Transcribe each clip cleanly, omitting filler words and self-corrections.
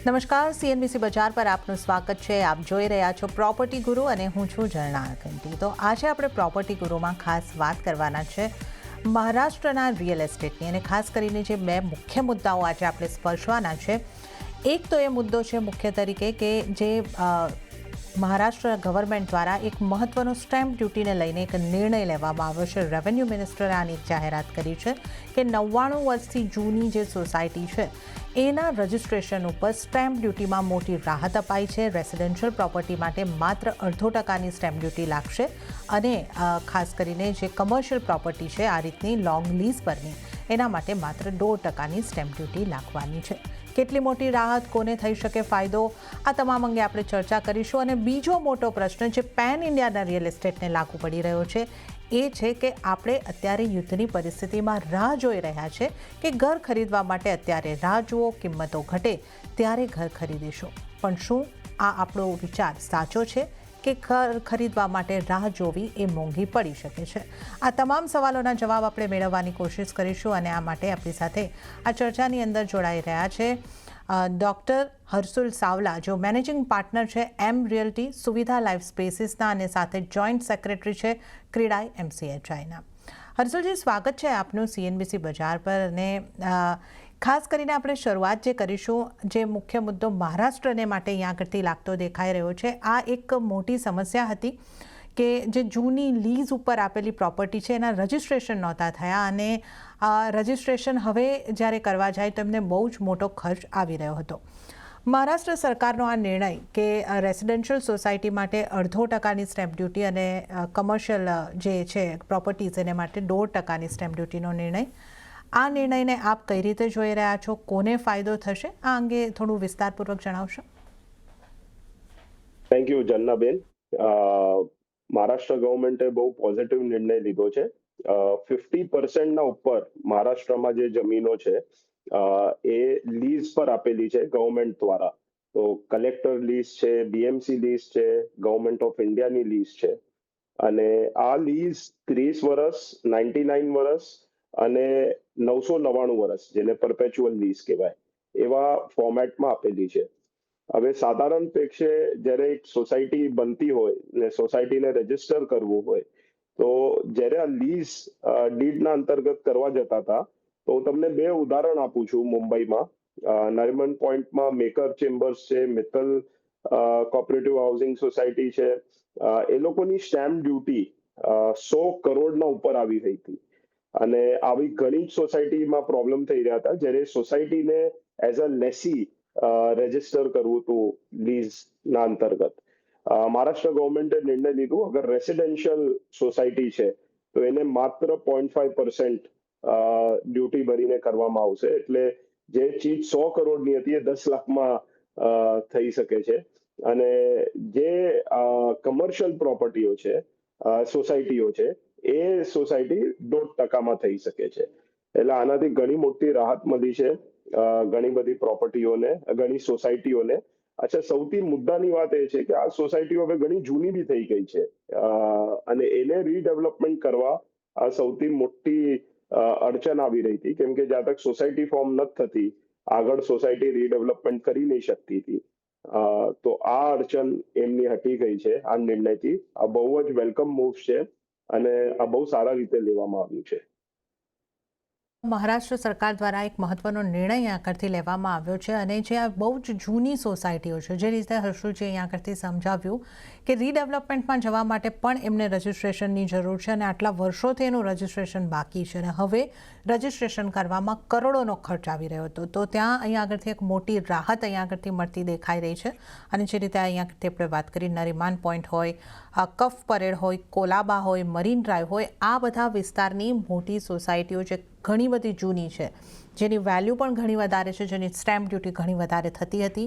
નમસ્કાર, સીએનબીસી બજાર પર આપનું સ્વાગત છે. આપ જોઈ રહ્યા છો પ્રોપર્ટી ગુરુ અને હું છું ઝરણા કંટી. તો આજે આપણે પ્રોપર્ટી ગુરુમાં ખાસ વાત કરવાના છે મહારાષ્ટ્રના રિયલ એસ્ટેટની, અને ખાસ કરીને જે બે મુખ્ય મુદ્દાઓ આજે આપણે સ્પર્શવાના છે. એક તો એ મુદ્દો છે મુખ્ય તરીકે કે જે મહારાષ્ટ્ર ગવર્મેન્ટ દ્વારા એક મહત્વનો સ્ટેમ્પ ડ્યુટીને લઈને એક નિર્ણય લેવામાં આવ્યો છે. રેવન્યુ મિનિસ્ટરે આની જાહેરાત કરી છે કે 99 વર્ષથી જૂની જે સોસાયટી છે એના રજિસ્ટ્રેશન ઉપર સ્ટેમ્પ ડ્યુટીમાં મોટી રાહત અપાઈ છે. રેસિડેન્શિયલ પ્રોપર્ટી માટે માત્ર 0.5% સ્ટેમ્પ ડ્યુટી લાગશે, અને ખાસ કરીને જે કમર્શિયલ પ્રોપર્ટી છે આ રીતની લોંગ લીઝ પરની, એના માટે માત્ર 2% સ્ટેમ્પ ડ્યુટી લાગવાની છે. કેટલી મોટી રાહત, કોને થઈ શકે ફાયદો, આ તમામ અંગે આપણે ચર્ચા કરીશું. અને બીજો મોટો પ્રશ્ન જે પેન ઇન્ડિયાના રિયલ એસ્ટેટને લાગુ પડી રહ્યો છે એ છે કે આપણે અત્યારે યુદ્ધની પરિસ્થિતિમાં રાહ જોઈ રહ્યા છે કે ઘર ખરીદવા માટે અત્યારે રાહ જુઓ, કિંમતો ઘટે ત્યારે ઘર ખરીદીશું. પણ શું આ આપણો વિચાર સાચો છે કે ઘર ખરીદવા માટે રાહ જોવી એ મોંઘી પડી શકે છે? આ તમામ સવાલોના જવાબ આપણે મેળવવાની કોશિશ કરીશું, અને આ માટે આપણી સાથે આ ચર્ચાની અંદર જોડાઈ રહ્યા છે ડૉક્ટર હર્ષુલ સાવલા, જો મેનેજિંગ પાર્ટનર છે એમ રિયલ્ટી સુવિધા લાઈફ સ્પેસીસના, અને સાથે જોઈન્ટ સેક્રેટરી છે ક્રીડાઈ MCHIના. હર્ષુલજી, સ્વાગત છે આપનું સીએનબીસી બજાર પર. અને ખાસ કરીને આપણે શરૂઆત જે કરીશું, જે મુખ્ય મુદ્દો મહારાષ્ટ્રને માટે અહીંયા આગળથી લાગતો દેખાઈ રહ્યો છે, આ એક મોટી સમસ્યા હતી કે જે જૂની લીઝ ઉપર આપેલી પ્રોપર્ટી છે એના રજિસ્ટ્રેશન નહોતા થયા, અને રજિસ્ટ્રેશન હવે જ્યારે કરવા જાય તો એમને બહુ જ મોટો ખર્ચ આવી રહ્યો હતો. મહારાષ્ટ્ર સરકારનો આ નિર્ણય કે રેસિડેન્શિયલ સોસાયટી માટે 0.5% સ્ટેમ્પ ડ્યુટી અને કમર્શિયલ જે છે પ્રોપર્ટીઝ એને માટે 2% સ્ટેમ્પ ડ્યુટીનો નિર્ણય, આ નિર્ણયને આપ કઈ રીતે જોઈ રહ્યા છો? કોને ફાયદો થશે? આ અંગે થોડું વિસ્તારપૂર્વક જણાવશો. Thank you જન્નાબેન. મહારાષ્ટ્ર ગવર્મેન્ટે બહુ પોઝિટિવ નિર્ણય લીધો છે. 50% ઉપર મહારાષ્ટ્રમાં જે જમીનો છે એ લીઝ પર આપેલી છે ગવર્મેન્ટ દ્વારા. તો કલેક્ટર લીઝ છે, BMC લીઝ છે, ગવર્મેન્ટ ઓફ ઇન્ડિયાની લીઝ છે, અને આ લીઝ 30 વર્ષ, 99 વર્ષ અને 999 વર્ષ, જેને પરપેચ્યુઅલ લીઝ કહેવાય, એવા ફોર્મેટમાં આપેલી છે. હવે સાધારણ પેક્ષે જ્યારે એક સોસાયટી બનતી હોય ને સોસાયટીને રજીસ્ટર કરવું હોય, તો જ્યારે આ લીઝ ડીડના અંતર્ગત કરવા જતા હતા, તો હું તમને બે ઉદાહરણ આપું છું. મુંબઈમાં નરીમન પોઈન્ટમાં મેકર ચેમ્બર્સ છે, મિત્તલ કોઓપરેટિવ હાઉસિંગ સોસાયટી છે, એ લોકોની સ્ટેમ્પ ડ્યુટી 100 કરોડના ઉપર આવી રહી હતી. અને આવી ઘણી જ સોસાયટીમાં પ્રોબ્લેમ થઈ રહ્યા હતા, જ્યારે સોસાયટીને એઝ અ લેસી રજીસ્ટર કરવું હતું લીઝના અંતર્ગત. મહારાષ્ટ્ર ગવર્મેન્ટે નિર્ણય લીધો, અગર રેસિડેન્શિયલ સોસાયટી છે તો એને માત્ર 0.5% ડ્યુટી ભરીને કરવામાં આવશે. એટલે જે ચીજ 100 કરોડની હતી એ 10 લાખમાં થઈ શકે છે. અને જે કમર્શિયલ પ્રોપર્ટીઓ છે, સોસાયટીઓ છે, એ સોસાયટી 2% થઈ શકે છે. એટલે આનાથી ઘણી મોટી રાહત મળી છે ઘણી બધી પ્રોપર્ટીઓને, ઘણી સોસાયટીઓને. અચ્છા, સૌથી મુદ્દાની વાત એ છે કે આ સોસાયટીઓ હવે ઘણી જૂની બી થઈ ગઈ છે, અને એને રીડેવલપમેન્ટ કરવા આ સૌથી મોટી અડચણ આવી રહી હતી, કેમ કે જ્યાં તક સોસાયટી ફોર્મ નથી થતી, આગળ સોસાયટી રીડેવલપમેન્ટ કરી નહીં શકતી હતી. તો આ અડચણ એમની હટી ગઈ છે આ નિર્ણયથી. આ બહુ જ વેલકમ મૂવ છે, અને આ બહુ સારા રીતે લેવામાં આવ્યું છે. મહારાષ્ટ્ર સરકાર દ્વારા એક મહત્વનો નિર્ણય આગળથી લેવામાં આવ્યો છે, અને જે આ બહુ જ જૂની સોસાયટીઓ છે, જે રીતે હર્ષુલજી અહીંયા આગળથી સમજાવ્યું કે રીડેવલપમેન્ટમાં જવા માટે પણ એમને રજિસ્ટ્રેશનની જરૂર છે, અને આટલા વર્ષોથી એનું રજિસ્ટ્રેશન બાકી છે, અને હવે રજિસ્ટ્રેશન કરવામાં કરોડોનો ખર્ચ આવી રહ્યો હતો. તો ત્યાં અહીંયા આગળથી એક મોટી રાહત અહીંયા આગળથી મળતી દેખાઈ રહી છે. અને જે રીતે અહીંયા આગળથી આપણે વાત કરી, નરીમાન પોઈન્ટ હોય, કફ પરેડ હોય, કોલાબા હોય, મરીન ડ્રાઈવ હોય, આ બધા વિસ્તારની મોટી સોસાયટીઓ જે ઘણી બધી જૂની છે, જેની વેલ્યુ પણ ઘણી વધારે છે, જેની સ્ટેમ્પ ડ્યુટી ઘણી વધારે થતી હતી,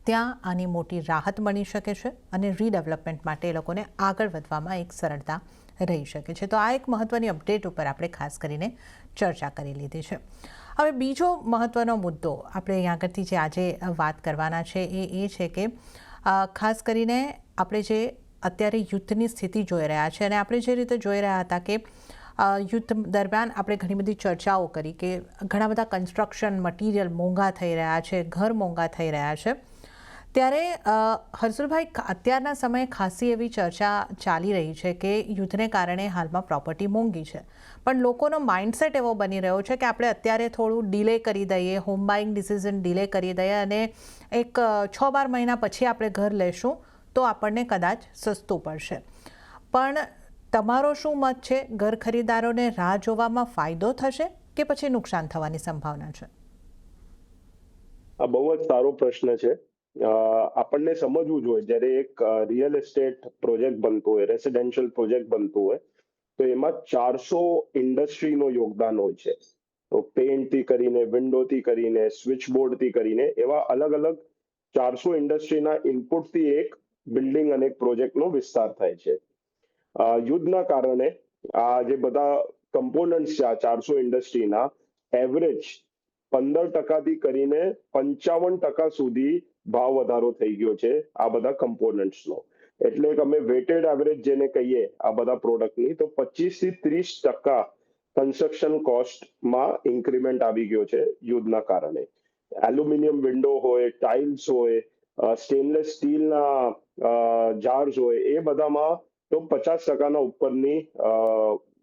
ત્યાં આની મોટી રાહત મળી શકે છે, અને રીડેવલપમેન્ટ માટે એ લોકોને આગળ વધવામાં એક સરળતા રહી શકે છે. તો આ એક મહત્ત્વની અપડેટ ઉપર આપણે ખાસ કરીને ચર્ચા કરી લીધી છે. હવે બીજો મહત્ત્વનો મુદ્દો આપણે અહીં આગળથી જે આજે વાત કરવાના છે એ છે કે ખાસ કરીને આપણે જે અત્યારે યુદ્ધની સ્થિતિ જોઈ રહ્યા છે, અને આપણે જે રીતે જોઈ રહ્યા હતા કે યુદ્ધ દરમિયાન આપણે ઘણી બધી ચર્ચાઓ કરી કે ઘણા બધા કન્સ્ટ્રક્શન મટીરિયલ મોંઘા થઈ રહ્યા છે, ઘર મોંઘા થઈ રહ્યા છે. ત્યારે હર્ષુલભાઈ, અત્યારના સમયે ખાસી એવી ચર્ચા ચાલી રહી છે કે યુદ્ધને કારણે હાલમાં પ્રોપર્ટી મોંઘી છે, પણ લોકોનો માઇન્ડસેટ એવો બની રહ્યો છે કે આપણે અત્યારે થોડું ડીલે કરી દઈએ, હોમ બાઇંગ ડિસિઝન ડીલે કરી દઈએ અને એક 6-12 મહિના પછી આપણે ઘર લેશું તો આપણને કદાચ સસ્તું પડશે. પણ તમારો શું મત છે? ઘર ખરીદદારોને રાહ જોવામાં ફાયદો થશે કે પછી નુકસાન થવાની સંભાવના છે? આ બહુ જ સારો પ્રશ્ન છે. આપણને સમજવું જોઈએ, જ્યારે એક રિયલ એસ્ટેટ પ્રોજેક્ટ બનતો હોય, રેસિડેન્શિયલ પ્રોજેક્ટ બનતું હોય, તો એમાં 400 ઇન્ડસ્ટ્રીનું યોગદાન હોય છે. તો પેઇન્ટથી કરીને, વિન્ડોથી કરીને, સ્વિચ બોર્ડથી કરીને, એવા અલગ અલગ 400 ઇન્ડસ્ટ્રીના ઇનપુટથી એક બિલ્ડિંગ અને એક પ્રોજેક્ટનો વિસ્તાર થાય છે. યુદ્ધના કારણે આ જે બધા કમ્પોનન્ટ્સ છે, આ 400 ઇન્ડસ્ટ્રીના એવરેજ 15% કરીને 55% સુધી ભાવ વધારો થઈ ગયો છે આ બધા કમ્પોનન્ટ્સનો. એટલે કે અમે વેટેડ એવરેજ જેને કહીએ આ બધા પ્રોડક્ટની, તો 25 થી 30% કન્સ્ટ્રક્શન કોસ્ટમાં ઇન્ક્રીમેન્ટ આવી ગયો છે યુદ્ધના કારણે. એલ્યુમિનિયમ વિન્ડો હોય, ટાઇલ્સ હોય, સ્ટેનલેસ સ્ટીલના જાર્સ હોય, એ બધામાં તો 50% ઉપરની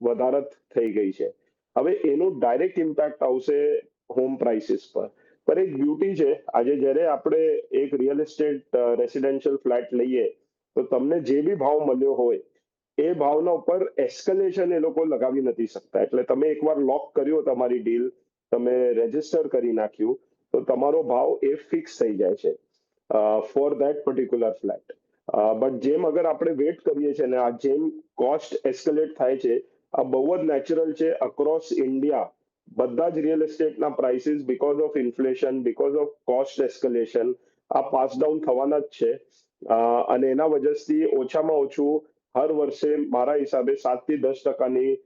વધારત થઈ ગઈ છે. હવે એનું ડાયરેક્ટ ઇમ્પેક્ટ આવશે હોમ પ્રાઇસીસ પર. પણ એક બ્યુટી છે, આજે જ્યારે આપણે એક રિયલ એસ્ટેટ રેસિડેન્શિયલ ફ્લેટ લઈએ તો તમને જે બી ભાવ મળ્યો હોય એ ભાવના ઉપર એસ્કેલેશન એ લોકો લગાવી નથી શકતા. એટલે તમે એકવાર લોક કર્યો તમારી ડીલ, તમે રજીસ્ટર કરી નાખ્યું, તો તમારો ભાવ એ ફિક્સ થઈ જાય છે for that particular flat. But જેમ અગર આપણે વેટ કરીએ છીએ ને આ જેમ કોસ્ટ એસ્કેલેટ થાય છે, આ બહુ જ નેચરલ છે અક્રોસ ઇન્ડિયા. બધા જ રિયલ એસ્ટેટના prices because of inflation, because of cost escalation આ પાસ ડાઉન થવાના જ છે. અને એના વજહથી ઓછામાં ઓછું હર વર્ષે મારા હિસાબે 7 થી 10%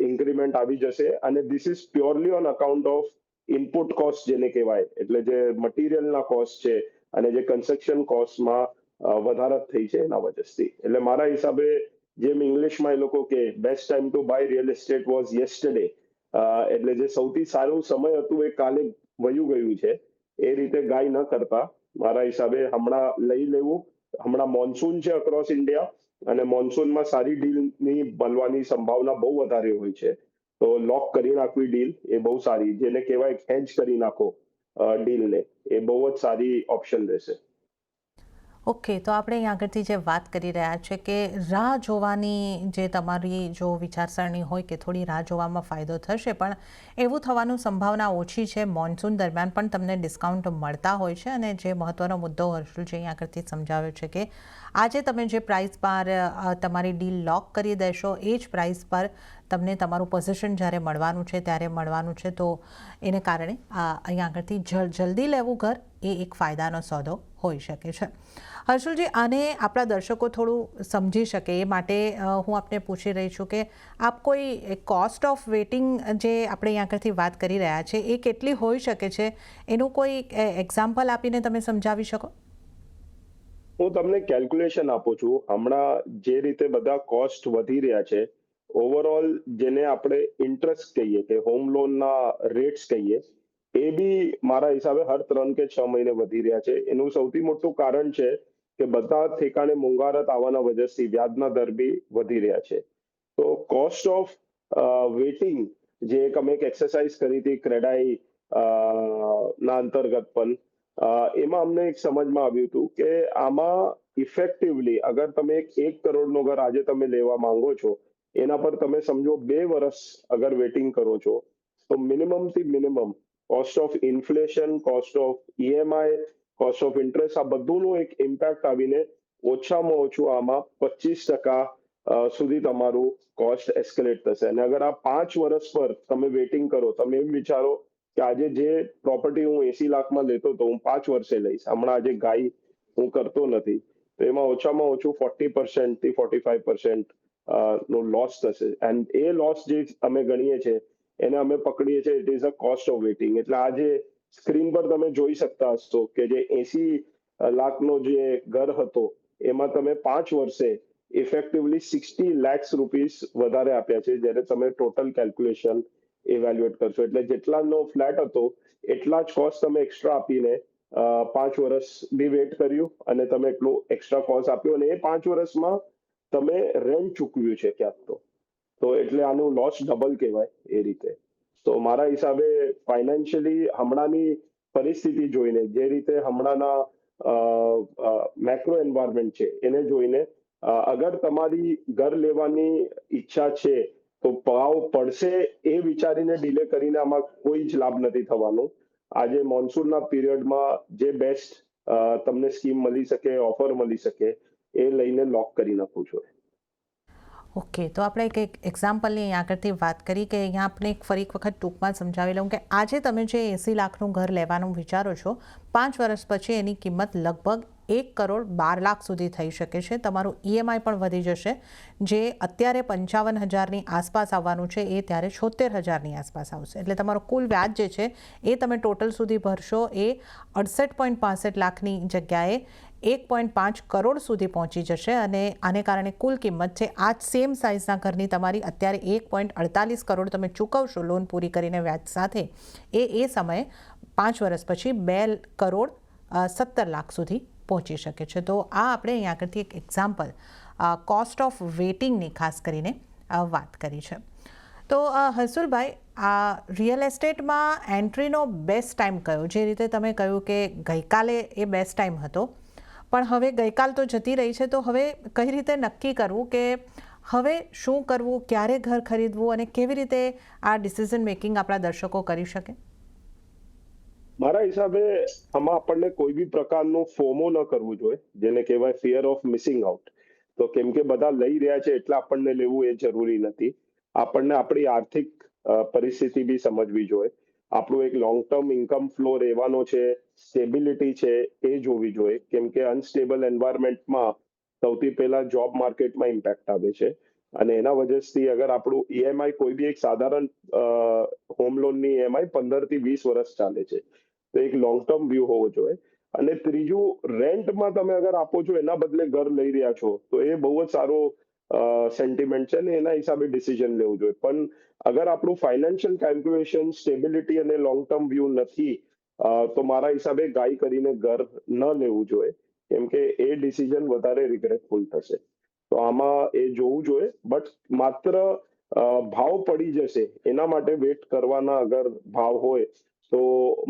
ઇન્ક્રીમેન્ટ આવી જશે. અને this is purely on account of input cost જેને કહેવાય, એટલે જે મટીરિયલના કોસ્ટ છે અને જે કન્સ્ટ્રક્શન કોસ્ટમાં વધારત થઈ છે એના વજહથી. એટલે મારા હિસાબે જેમ ઇંગ્લિશમાં એ લોકો કે best time to buy real estate was yesterday, એટલે જે સૌથી સારું સમય હતું એ કાલે વયું ગયું છે. એ રીતે ગાય ન કરતા મારા હિસાબે હમણાં લઈ લેવું. હમણાં મોન્સૂન છે અક્રોસ ઇન્ડિયા અને મોન્સૂનમાં સારી ડીલની મળવાની સંભાવના બહુ વધારે હોય છે. તો લોક કરી નાખવી ડીલ એ બહુ સારી, જેને કહેવાય હેજ કરી નાખો ડીલને, એ બહુ જ સારી ઓપ્શન રહેશે. ઓકે, તો આપણે અહીં આગળથી જે વાત કરી રહ્યા છે કે રાહ જોવાની જે તમારી જો વિચારસરણી હોય કે થોડી રાહ જોવામાં ફાયદો થશે, પણ એવું થવાનું સંભાવના ઓછી છે. મોન્સૂન દરમિયાન પણ તમને ડિસ્કાઉન્ટ મળતા હોય છે. અને જે મહત્ત્વનો મુદ્દો હર્ષુલજી અહીં આગળથી સમજાવ્યો છે કે આજે તમે જે પ્રાઇસ પર તમારી ડીલ લોક કરી દેશો એ જ પ્રાઇસ પર તમને તમારું પોઝિશન જ્યારે મળવાનું છે ત્યારે મળવાનું છે. તો એને કારણે અહીં આગળથી જલ્દી લેવું ઘર એ એક ફાયદાનો સોદો હોઈ શકે છે. હર્ષુલજી, આને આપણા દર્શકો થોડું સમજી શકે એ માટે હું આપને પૂછી રહી છું કે આપ કોઈ કોસ્ટ ઓફ વેટિંગ જે આપણે અહીં આગળથી વાત કરી રહ્યા છે એ કેટલી હોઈ શકે છે, એનું કોઈ એક્ઝામ્પલ આપીને તમે સમજાવી શકો? હું તમને કેલ્ક્યુલેશન આપું છું. હમણાં જે રીતે બધા કોસ્ટ વધી રહ્યા છે, ઓવરઓલ જેને આપણે ઇન્ટરેસ્ટ કહીએ કે હોમ લોનના રેટ્સ કહીએ, એ બી મારા હિસાબે હર 3 કે 6 મહિને વધી રહ્યા છે. એનું સૌથી મોટું કારણ છે કે બધા ઠેકાણે મોંઘવારત આવવાના વજહથી વ્યાજના દર બી વધી રહ્યા છે. તો કોસ્ટ ઓફ વેટિંગ જે એક અમે એક એક્સરસાઇઝ કરી હતી ક્રેડાઈ ના અંતર્ગત પણ, એમાં અમને એક સમજમાં આવ્યું હતું કે આમાં ઇફેક્ટિવલી અગર તમે 1 કરોડનો ઘર આજે તમે લેવા માંગો છો, એના પર તમે સમજો 2 વર્ષ અગર વેટિંગ કરો છો, તો મિનિમમ થી minimum cost of inflation, cost of EMI, cost of interest, આ બધુંનું એક ઇમ્પેક્ટ આવીને ઓછામાં ઓછું આમાં 25% સુધી તમારું કોસ્ટ એસ્કેલેટ થશે. અને અગર આ 5 વર્ષ પર તમે વેટિંગ કરો, તમે એમ વિચારો કે આજે જે પ્રોપર્ટી હું 80 લાખમાં લેતો તો હું 5 વર્ષે લઈશ, હમણાં આજે ગાય હું કરતો નથી, તો એમાં ઓછામાં ઓછું 40% થી 45% નો લોસ થશે. એન્ડ એ લોસ જે અમે ગણીએ છીએ એને અમે પકડીએ છીએ it is a cost of waiting. એટલે આજે સ્ક્રીન પર તમે જોઈ શકતા હશો કે જે 80 લાખનો જે ઘર હતો એમાં તમે 5 વર્ષે ઇફેક્ટિવલી 60 lakhs રૂપીસ વધારે આપ્યા છે, જ્યારે તમે ટોટલ કેલ્ક્યુલેશન ઇવેલ્યુએટ કરશો. એટલે જેટલાનો ફ્લેટ હતો એટલા જ કોસ્ટ તમે એક્સ્ટ્રા આપીને 5 વર્ષ બી વેઇટ કર્યું અને તમે એટલું એક્સ્ટ્રા કોસ્ટ આપ્યું અને એ 5 વર્ષમાં તમે રેન્ટ ચૂકવ્યું છે ક્યાંક તો એટલે આનું લોસ ડબલ કહેવાય એ રીતે. તો મારા હિસાબે ફાઇનાન્શિયલી હમણાંની પરિસ્થિતિ જોઈને, જે રીતે હમણાંના મેક્રો એન્વાયરમેન્ટ છે એને જોઈને, અગર તમારી ઘર લેવાની ઈચ્છા છે તો ભાવ પડશે એ વિચારીને ડીલે કરીને આમાં કોઈ જ લાભ નથી થવાનો. આજે મોન્સૂનના પીરિયડમાં જે બેસ્ટ તમને સ્કીમ મળી શકે, ઓફર મળી શકે, એ લઈને લોક કરી નાખું છું. ઓકે, તો આપણે એક એક્ઝામ્પલની અહીંયા આગળથી વાત કરી કે અહીંયા આપણે ફરી એક વખત ટૂંકમાં સમજાવી લઉં કે આજે તમે જે 80 લાખનું ઘર લેવાનું વિચારો છો, 5 વર્ષ પછી એની કિંમત લગભગ 1,12,00,000 સુધી થઈ શકે છે. તમારું EMI પણ વધી જશે, જે અત્યારે 55,000ની આસપાસ આવવાનું છે એ ત્યારે 76,000ની આસપાસ આવશે. એટલે તમારો કુલ વ્યાજ જે છે એ તમે ટોટલ સુધી ભરશો એ 68.65 લાખની જગ્યાએ 1.5 કરોડ સુધી પહોંચી જશે અને આને કારણે કુલ કિંમત છે આ જ સેમ સાઇઝના ઘરની તમારી અત્યારે 1.48 કરોડ તમે ચૂકવશો લોન પૂરી કરીને વ્યાજ સાથે, એ સમયે 5 વર્ષ પછી 2,17,00,000 સુધી પહોંચી શકે છે. તો આ આપણે અહીંયા આગળથી એક એક્ઝામ્પલ કોસ્ટ ઓફ વેઇટિંગની ખાસ કરીને વાત કરી છે. તો હર્ષુલભાઈ, આ રિયલ એસ્ટેટમાં એન્ટ્રીનો બેસ્ટ ટાઈમ કયો? જે રીતે તમે કહ્યું કે ગઈકાલે એ બેસ્ટ ટાઈમ હતો, પણ હવે ગઈકાલ તો જતી રહી છે, તો હવે કઈ રીતે નક્કી કરવું કે હવે શું કરવું, ક્યારે ઘર ખરીદવું અને કેવી રીતે આ ડિસિઝન મેકિંગ આપણા દર્શકો કરી શકે? મારા હિસાબે આમાં આપણને કોઈ બી પ્રકારનું ફોમો ન કરવું જોઈએ, જેને કહેવાય ફિયર ઓફ મિસિંગ આઉટ. તો કેમ કે બધા લઈ રહ્યા છે એટલે આપણને લેવું એ જરૂરી નથી. આપણને આપણી આર્થિક પરિસ્થિતિ બી સમજવી જોઈએ. આપણું એક લોંગ ટર્મ ઇન્કમ ફ્લો રહેવાનો છે, સ્ટેબિલિટી છે એ જોવી જોઈએ. કેમ કે અનસ્ટેબલ એન્વાયરમેન્ટમાં સૌથી પહેલા જોબ માર્કેટમાં ઇમ્પેક્ટ આવે છે અને એના વજહથી અગર આપણું EMI કોઈ બી એક સાધારણ હોમ લોનની EMI 15 થી 20 વર્ષ ચાલે છે, તો એક લોંગ ટર્મ વ્યૂ હોવો જોઈએ. અને ત્રીજું, રેન્ટમાં તમે અગર આપો છો એના બદલે ઘર લઈ રહ્યા છો તો એ બહુ જ સારો સેન્ટિમેન્ટ છે ને એના હિસાબે ડિસિઝન લેવું જોઈએ. પણ અગર આપણું ફાઇનાન્શિયલ કેલ્ક્યુલેશન, સ્ટેબિલિટી અને લોંગ ટર્મ વ્યૂ નથી, તો મારા હિસાબે ગાઈ કરીને ઘર ન લેવું જોઈએ, કેમ કે એ ડિસિઝન વધારે રિગ્રેટફુલ થશે. તો આમાં એ જોવું જોઈએ. બટ માત્ર ભાવ પડી જશે એના માટે વેટ કરવાના અગર ભાવ હોય તો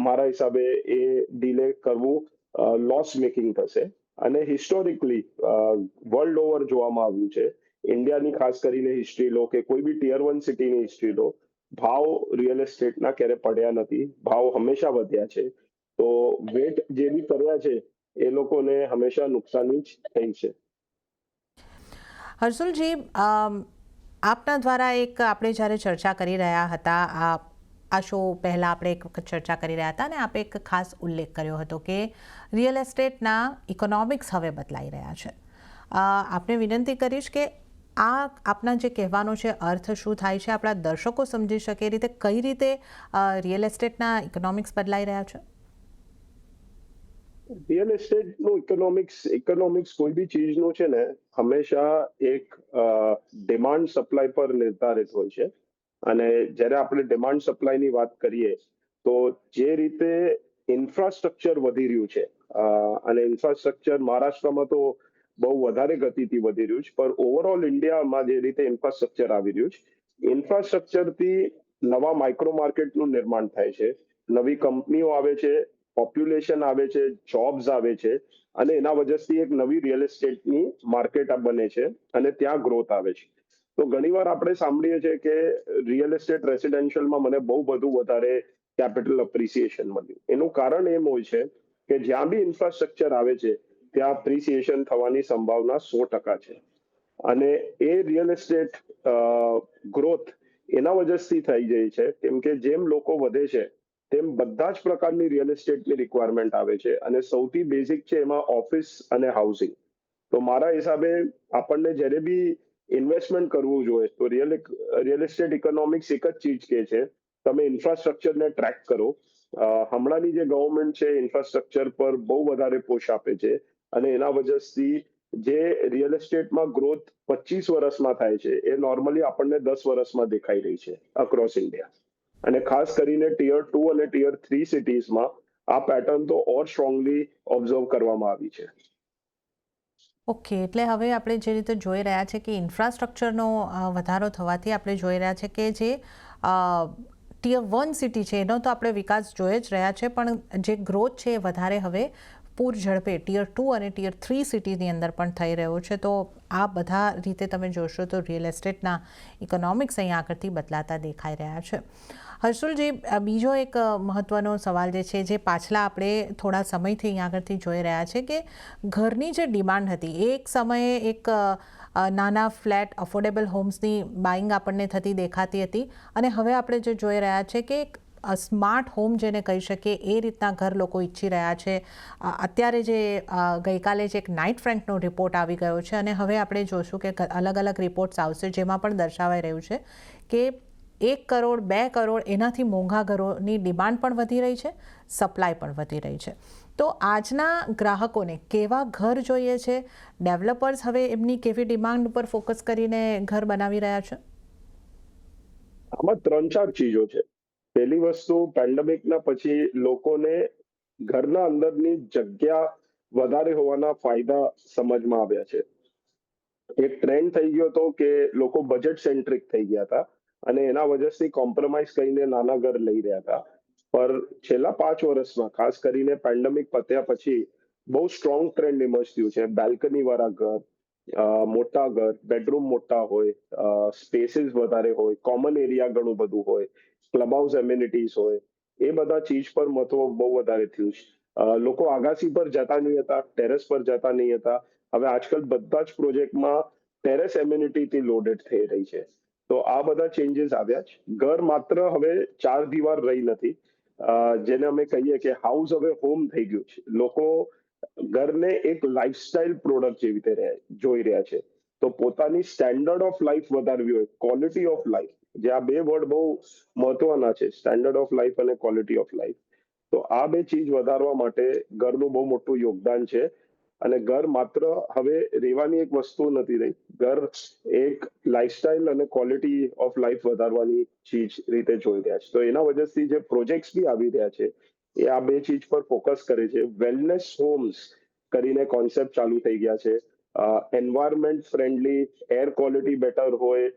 મારા હિસાબે એ ડીલે કરવું લોસ મેકિંગ થશે. અને હિસ્ટોરિકલી વર્લ્ડ ઓવર જોવામાં આવ્યું છે, ઇન્ડિયાની ખાસ કરીને હિસ્ટ્રી લો કે કોઈ બી ટિયર 1 સિટીની હિસ્ટ્રી લો, ભાવ રિયલ એસ્ટેટના ક્યારે પડ્યા નથી, ભાવ હંમેશા વધ્યા છે. તો વેટ જે બી કર્યા છે એ લોકોને હંમેશા નુકસાની જ થઈ છે. હર્ષુલજી, આપના દ્વારા એક આપણે જ્યારે ચર્ચા કરી રહ્યા હતા, આ શો પહેલાં આપણે એક વખત ચર્ચા કરી રહ્યા હતા અને આપે એક ખાસ ઉલ્લેખ કર્યો હતો કે રિયલ એસ્ટેટના ઇકોનોમિક્સ હવે બદલાઈ રહ્યા છે. આપને વિનંતી કરીશ કે આ આપના જે કહેવાનો છે અર્થ શું થાય છે, આપણા દર્શકો સમજી શકે એ રીતે કઈ રીતે રિયલ એસ્ટેટના ઇકોનોમિક્સ બદલાઈ રહ્યા છે? રિયલ એસ્ટેટનું ઇકોનોમિક્સ કોઈ બી ચીજનું છે ને હંમેશા એક ડિમાન્ડ સપ્લાય પર નિર્ધારિત હોય છે. અને જ્યારે આપણે ડિમાન્ડ સપ્લાયની વાત કરીએ તો જે રીતે ઇન્ફ્રાસ્ટ્રક્ચર વધી રહ્યું છે, અને ઇન્ફ્રાસ્ટ્રક્ચર મહારાષ્ટ્રમાં તો બહુ વધારે ગતિથી વધી રહ્યું છે, પણ ઓવરઓલ ઇન્ડિયામાં જે રીતે ઇન્ફ્રાસ્ટ્રક્ચર આવી રહ્યું છે, ઇન્ફ્રાસ્ટ્રક્ચરથી નવા માઇક્રો માર્કેટનું નિર્માણ થાય છે, નવી કંપનીઓ આવે છે, પોપ્યુલેશન આવે છે, જોબ્સ આવે છે અને એના વજહથી એક નવી રિયલ એસ્ટેટની માર્કેટ બને છે અને ત્યાં ગ્રોથ આવે છે. તો ઘણીવાર આપણે સાંભળીએ છીએ કે રિયલ એસ્ટેટ રેસિડેન્શિયલમાં મને બહુ બધું વધારે કેપિટલ અપ્રિસિએશન મળ્યું. એનું કારણ એમ હોય છે કે જ્યાં બી ઇન્ફ્રાસ્ટ્રક્ચર આવે છે ત્યાં અપ્રિસિએશન થવાની સંભાવના 100% છે. અને એ રિયલ એસ્ટેટ ગ્રોથ એના વજહથી થઈ જાય છે કેમ કે જેમ લોકો વધે છે તેમ બધા જ પ્રકારની રિયલ એસ્ટેટની રિક્વાયરમેન્ટ આવે છે અને સૌથી બેઝિક છે એમાં ઓફિસ અને હાઉસિંગ. તો મારા હિસાબે આપણને જ્યારે બી ઇન્વેસ્ટમેન્ટ કરવું જોઈએ તો રિયલ એસ્ટેટ ઇકોનોમિક્સ એક જ ચીજ કે છે, તમે ઇન્ફ્રાસ્ટ્રક્ચરને ટ્રેક કરો. હમણાંની જે ગવર્મેન્ટ છે ઇન્ફ્રાસ્ટ્રક્ચર પર બહુ વધારે પુશ આપે છે અને એના વજહથી જે રિયલ એસ્ટેટમાં ગ્રોથ 25 વર્ષમાં થાય છે એ નોર્મલી આપણને 10 વર્ષમાં દેખાઈ રહી છે અક્રોસ ઇન્ડિયા. અને ખાસ કરીને ટિયર 2 અને ટિયર 3 સિટીઝમાં આ પેટર્ન તો ઓર સ્ટ્રોંગલી ઓબ્ઝર્વ કરવામાં આવી છે. ઓકે, એટલે હવે આપણે જે રીતે જોઈ રહ્યા છે કે ઇન્ફ્રાસ્ટ્રક્ચરનો વધારો થવાથી આપણે જોઈ રહ્યા છે કે જે ટિયર 1 સિટી છે એનો તો આપણે વિકાસ જોઈ જ રહ્યા છે, પણ જે ગ્રોથ છે એ વધારે હવે પૂર ઝડપે ટિયર 2 અને ટિયર 3 સિટીની અંદર પણ થઈ રહ્યો છે. તો આ બધા રીતે તમે જોશો તો રિયલ એસ્ટેટના ઇકોનોમિક્સ અહીંયા આગળથી બદલાતા દેખાઈ રહ્યા છે. હર્ષુલજી, બીજો એક મહત્ત્વનો સવાલ જે છે, જે પાછલા આપણે થોડા સમયથી અહીંયા આગળથી જોઈ રહ્યા છે કે ઘરની જે ડિમાન્ડ હતી, એક સમયે એક નાના ફ્લેટ અફોર્ડેબલ હોમ્સની બાઇંગ આપણને થતી દેખાતી હતી, અને હવે આપણે જે જોઈ રહ્યા છે કે એક સ્માર્ટ હોમ જેને કહી શકીએ એ રીતના ઘર લોકો ઈચ્છી રહ્યા છે. અત્યારે જે ગઈકાલે જ એક નાઇટ ફ્રેન્કનો રિપોર્ટ આવી ગયો છે, અને હવે આપણે જોશું કે અલગ અલગ રિપોર્ટ્સ આવશે જેમાં પણ દર્શાવાઈ રહ્યું છે કે 1 કરોડ 2 કરોડ એનાથી મોંઘા ઘરોની ડિમાન્ડ પણ વધી રહી છે, સપ્લાય પણ વધી રહી છે. તો આજના ગ્રાહકોને કેવા ઘર જોઈએ છે? ડેવલપર્સ હવે એમની કેવી ડિમાન્ડ ઉપર ફોકસ કરીને ઘર બનાવી રહ્યા છે? આમાં 3-4 ચીજો છે. પહેલી વસ્તુ, પેન્ડેમિકના પછી લોકોને ઘરના અંદરની જગ્યા વધારે હોવાના ફાયદા સમજમાં આવ્યા છે. એક ટ્રેન્ડ થઈ ગયો હતો કે લોકો બજેટ સેન્ટ્રિક થઈ ગયા હતા અને એના વજહથી કોમ્પ્રોમાઇઝ કરીને નાના ઘર લઈ રહ્યા હતા. પર છેલ્લા 5 વર્ષમાં ખાસ કરીને પેન્ડેમિક પત્યા પછી બહુ સ્ટ્રોંગ ટ્રેન્ડ ઇમર્જ થયું છે. બેલ્કની વાળા ઘર, મોટા ઘર, બેડરૂમ મોટા હોય, સ્પેસીસ વધારે હોય, કોમન એરિયા ઘણું બધું હોય, ક્લબ હાઉસ એમ્યુનિટીઝ હોય, એ બધા ચીજ પર મહત્વ બહુ વધારે થયું છે. લોકો આગાસી પર જતા નહીં હતા, ટેરેસ પર જતા નહીં હતા. હવે આજકાલ બધા જ પ્રોજેક્ટમાં ટેરેસ એમ્યુનિટીથી લોડેડ થઈ રહી છે. તો આ બધા ચેન્જીસ આવ્યા છે. ઘર માત્ર હવે 4 દીવાર રહી નથી. જેને અમે કહીએ કે હાઉસ હવે હોમ થઈ ગયું છે. લોકો ઘરને એક લાઇફસ્ટાઇલ પ્રોડક્ટ જેવી રીતે જોઈ રહ્યા છે. તો પોતાની સ્ટેન્ડર્ડ ઓફ લાઈફ વધારવી હોય, ક્વોલિટી ઓફ લાઈફ, જે આ બે વર્ડ બહુ મહત્વના છે, સ્ટેન્ડર્ડ ઓફ લાઈફ અને ક્વોલિટી ઓફ લાઈફ. તો આ બે ચીજ વધારવા માટે ઘરનું બહુ મોટું યોગદાન છે. અને ઘર માત્ર હવે રહેવાની એક વસ્તુ નથી રહી. ઘર એક લાઇફસ્ટાઇલ અને ક્વોલિટી ઓફ લાઈફ વધારવાની ચીજ રીતે જોઈ રહ્યા છે. તો એના વજહથી જે પ્રોજેક્ટ્સ બી આવી રહ્યા છે એ આ બે ચીજ પર ફોકસ કરે છે. વેલનેસ હોમ્સ કરીને કોન્સેપ્ટ ચાલુ થઈ ગયા છે. Environment friendly, air quality better હોય,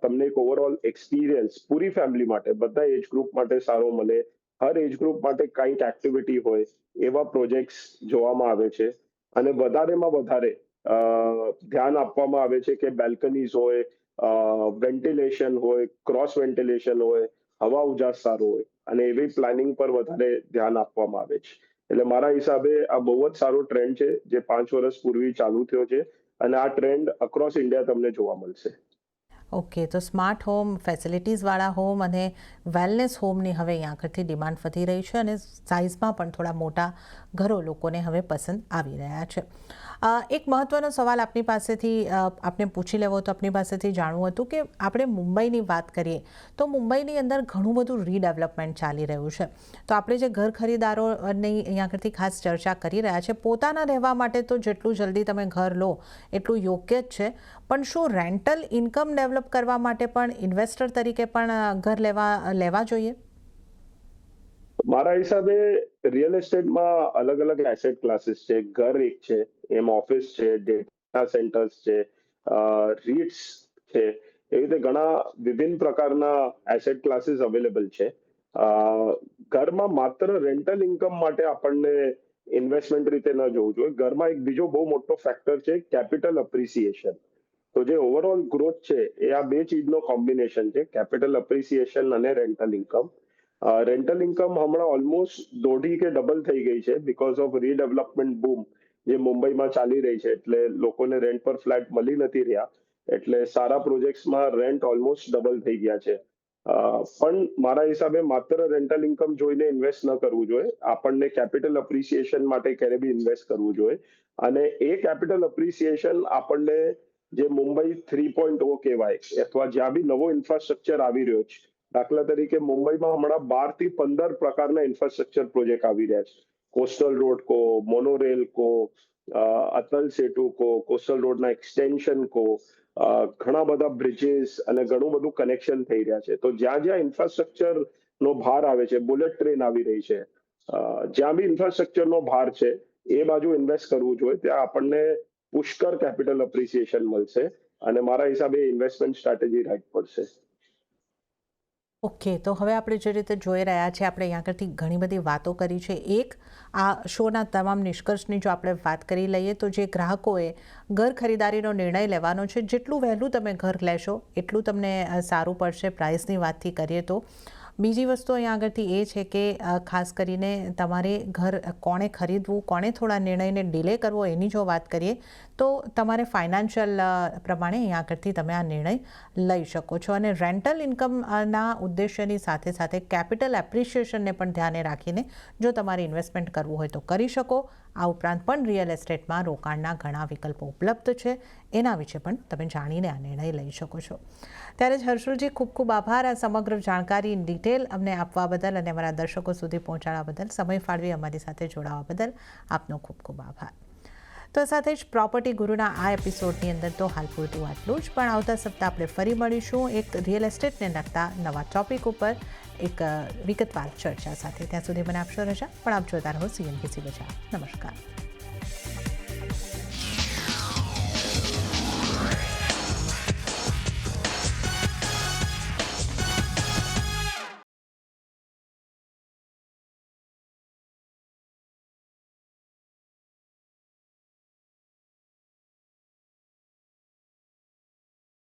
તમને એક ઓવરઓલ એક્સપિરિયન્સ પૂરી ફેમિલી માટે, બધા એજ ગ્રુપ માટે સારો મળે, હર એજ ગ્રુપ માટે કંઈક એક્ટિવિટી હોય, એવા પ્રોજેક્ટ્સ જોવામાં આવે છે. અને વધારેમાં વધારે ધ્યાન આપવામાં આવે છે કે બેલ્કનીઝ હોય, વેન્ટિલેશન હોય, ક્રોસ વેન્ટિલેશન હોય, હવા ઉજાસ સારો હોય, અને એવી પ્લાનિંગ પર વધારે ધ્યાન આપવામાં આવે છે. એટલે મારા હિસાબે આ બહુ જ સારો ટ્રેન્ડ છે જે 5 વર્ષ પૂર્વે ચાલુ થયો છે, અને આ ટ્રેન્ડ અક્રોસ ઇન્ડિયા તમને જોવા મળશે. ઓકે, તો સ્માર્ટ હોમ, ફેસિલિટીઝવાળા હોમ અને વેલનેસ હોમની હવે અહીંયા આગળથી ડિમાન્ડ વધી રહી છે, અને સાઇઝમાં પણ થોડા મોટા ઘરો લોકોને હવે પસંદ આવી રહ્યા છે. એક મહત્ત્વનો સવાલ આપની પાસેથી આપણે પૂછી લેવો તો આપની પાસેથી જાણવું હતું કે આપણે મુંબઈની વાત કરીએ તો મુંબઈની અંદર ઘણું બધું રીડેવલપમેન્ટ ચાલી રહ્યું છે. તો આપણે જે ઘર ખરીદારોની અહીંયા આગળથી ખાસ ચર્ચા કરી રહ્યા છે, પોતાના રહેવા માટે તો જેટલું જલ્દી તમે ઘર લો એટલું યોગ્ય જ છે, પણ શું રેન્ટલ ઇન્કમ ડેવલપ કરવા માટે પણ ઇન્વેસ્ટર તરીકે પણ ઘર લેવા જોઈએ? મારા હિસાબે રિયલ એસ્ટેટમાં અલગ અલગ એસેટ ક્લાસીસ છે. ઘર એક છે, એમ ઓફિસ છે, ડેટા સેન્ટર્સ છે, રીટ્સ છે. એવી રીતે ઘણા વિભિન્ન પ્રકારના એસેટ ક્લાસીસ અવેલેબલ છે. ઘરમાં માત્ર રેન્ટલ ઇન્કમ માટે આપણને ઇન્વેસ્ટમેન્ટ રીતે ન જોવું જોઈએ. ઘરમાં એક બીજો બહુ મોટો ફેક્ટર છે, કેપિટલ અપ્રિસિએશન. તો જે ઓવરઓલ ગ્રોથ છે એ આ બે ચીજનો કોમ્બિનેશન છે, કેપિટલ અપ્રિસિએશન અને રેન્ટલ ઇન્કમ. રેન્ટલ ઇન્કમ હમણાં ઓલમોસ્ટ દોઢી કે ડબલ થઈ ગઈ છે બીકોઝ ઓફ રીડેવલપમેન્ટ બૂમ જે મુંબઈમાં ચાલી રહી છે. એટલે લોકોને રેન્ટ પર ફ્લેટ મળી નથી રહ્યા, એટલે સારા પ્રોજેક્ટ્સમાં રેન્ટ ઓલમોસ્ટ ડબલ થઈ ગયા છે. પણ મારા હિસાબે માત્ર રેન્ટલ ઇન્કમ જોઈને ઇન્વેસ્ટ ન કરવું જોઈએ. આપણને કેપિટલ અપ્રિસિએશન માટે ક્યારે બી ઇન્વેસ્ટ કરવું જોઈએ, અને એ કેપિટલ અપ્રિસિએશન આપણને જે મુંબઈ 3.0 કહેવાય અથવા જ્યાં બી નવો ઇન્ફ્રાસ્ટ્રક્ચર આવી રહ્યો છે, દાખલા તરીકે મુંબઈમાં હમણાં 12 થી 15 પ્રકારના ઇન્ફ્રાસ્ટ્રક્ચર પ્રોજેક્ટ આવી રહ્યા છે. કોસ્ટલ રોડ કો, મોનોરેલ કો, અતલ સેતુ કહો, કોસ્ટલ રોડના એક્સટેન્શન કહો, ઘણા બધા બ્રિજીસ અને ઘણું બધું કનેક્શન થઈ રહ્યા છે. તો જ્યાં જ્યાં ઇન્ફ્રાસ્ટ્રક્ચરનો ભાર આવે છે, બુલેટ ટ્રેન આવી રહી છે, જ્યાં બી ઇન્ફ્રાસ્ટ્રક્ચરનો ભાર છે એ બાજુ ઇન્વેસ્ટ કરવું જોઈએ. ત્યાં આપણને પુષ્કળ કેપિટલ અપ્રિસિએશન મળશે અને મારા હિસાબે ઇન્વેસ્ટમેન્ટ સ્ટ્રેટેજી રાઈટ પડશે. ઓકે, તો હવે આપણે જે રીતે જોઈ રહ્યા છીએ, આપણે અહીંયા આગળથી ઘણી બધી વાતો કરી છે. એક, આ શોના તમામ નિષ્કર્ષની જો આપણે વાત કરી લઈએ તો જે ગ્રાહકોએ ઘર ખરીદારીનો નિર્ણય લેવાનો છે, જેટલું વહેલું તમે ઘર લેશો એટલું તમને સારું પડશે. પ્રાઇસની વાતથી કરીએ તો બીજી વસ્તુ અહીંયા આગળથી એ છે કે ખાસ કરીને તમારે ઘર કોણે ખરીદવું, કોણે થોડા નિર્ણયને ડિલે કરવો, એની જો વાત કરીએ તો તમારે ફાઇનાન્શિયલ પ્રમાણે અહીંયા આગળથી તમે આ નિર્ણય લઈ શકો છો. અને રેન્ટલ ઇન્કમના ઉદ્દેશ્યની સાથે સાથે કેપિટલ એપ્રિશિએશનને પણ ધ્યાને રાખીને જો તમારે ઇન્વેસ્ટમેન્ટ કરવું હોય તો કરી શકો. આ ઉપરાંત પણ રિયલ એસ્ટેટમાં રોકાણના ઘણા વિકલ્પો ઉપલબ્ધ છે, એના વિશે પણ તમે જાણીને આ નિર્ણય લઈ શકો છો. ત્યારે જ હર્ષુલજી, ખૂબ ખૂબ આભાર આ સમગ્ર જાણકારી ડિટેલ અમને આપવા બદલ અને અમારા દર્શકો સુધી પહોંચાડવા બદલ, સમય ફાળવી અમારી સાથે જોડાવા બદલ આપનો ખૂબ ખૂબ આભાર. તો સાથે જ પ્રોપર્ટી ગુરુના આ એપિસોડની અંદર તો હાલ પૂરતું આટલું જ, પણ આવતા સપ્તાહ આપણે ફરી મળીશું એક રિયલ એસ્ટેટને લગતા નવા ટોપિક ઉપર એક વિગતવાર ચર્ચા સાથે. ત્યાં સુધી મને આપશો રજા, પણ આપ જોતા રહો CNBC બજાર. નમસ્કાર.